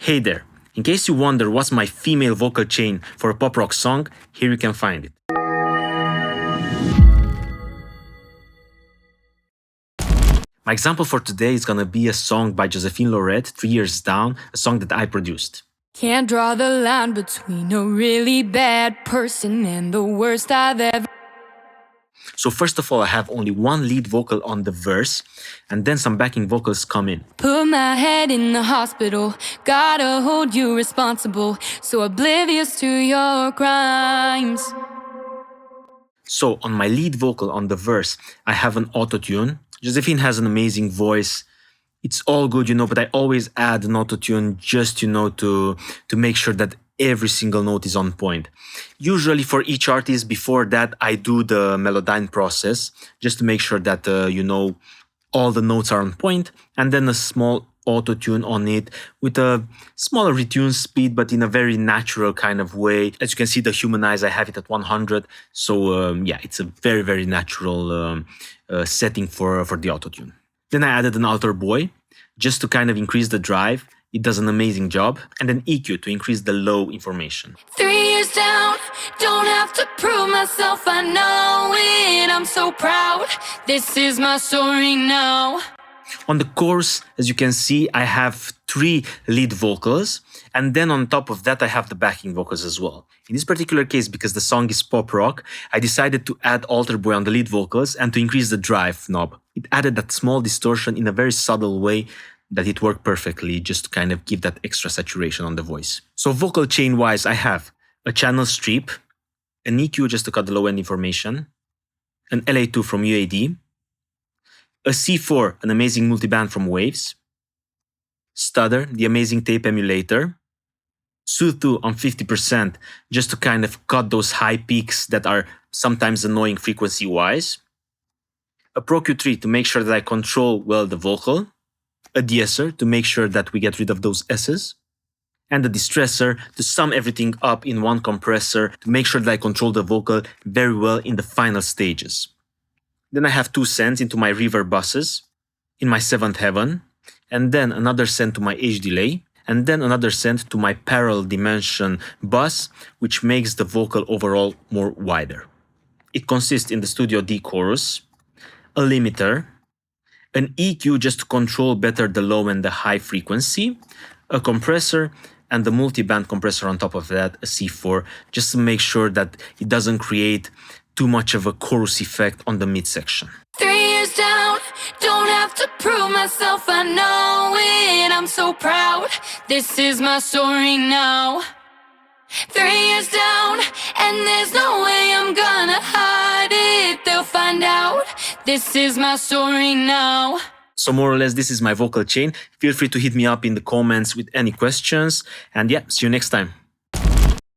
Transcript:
Hey there! In case you wonder what's my female vocal chain for a pop rock song, here you can find it. My example for today is gonna be a song by Josephine Laurette, 3 Years Down, a song that I produced. Can't draw the line between a really bad person and the worst I've ever. So first of all, I have only one lead vocal on the verse, and then some backing vocals come in. Put my head in the hospital, gotta hold you responsible, so oblivious to your crimes. So on my lead vocal on the verse, I have an auto-tune. Josephine has an amazing voice. It's all good, but I always add an auto-tune just, to make sure that every single note is on point. Usually for each artist, before that, I do the melodyne process just to make sure that, all the notes are on point, and then a small auto-tune on it with a smaller retune speed, but in a very natural kind of way. As you can see, the humanize, I have it at 100. So it's a very, very natural setting for the auto-tune. Then I added an altar boy just to kind of increase the drive. It does an amazing job. And then EQ to increase the low information. 3 years down, don't have to prove myself, I know it, I'm so proud. This is my story now. On the chorus, as you can see, I have 3 lead vocals, and then on top of that, I have the backing vocals as well. In this particular case, because the song is pop rock, I decided to add altar boy on the lead vocals and to increase the drive knob. It added that small distortion in a very subtle way that it worked perfectly, just to kind of give that extra saturation on the voice. So vocal chain wise, I have a channel strip, an EQ just to cut the low end information, an LA2 from UAD, a C4, an amazing multiband from Waves, Stutter, the amazing tape emulator, Soothe 2 on 50% just to kind of cut those high peaks that are sometimes annoying frequency-wise, a Pro Q3 to make sure that I control well the vocal, a de-esser to make sure that we get rid of those S's, and a distressor to sum everything up in one compressor to make sure that I control the vocal very well in the final stages. Then I have 2 sends into my reverb buses, in my 7th heaven, and then another send to my H delay, and then another send to my parallel dimension bus, which makes the vocal overall more wider. It consists in the Studio D chorus, a limiter, an EQ just to control better the low and the high frequency, a compressor, and the multi-band compressor on top of that, a C4, just to make sure that it doesn't create too much of a chorus effect on the midsection. 3 years down, don't have to prove myself, I know it, I'm so proud. This is my story now. 3 years down, and there's no way I'm gonna hide it, they'll find out. This is my story now. So more or less, this is my vocal chain. Feel free to hit me up in the comments with any questions. And yeah, see you next time.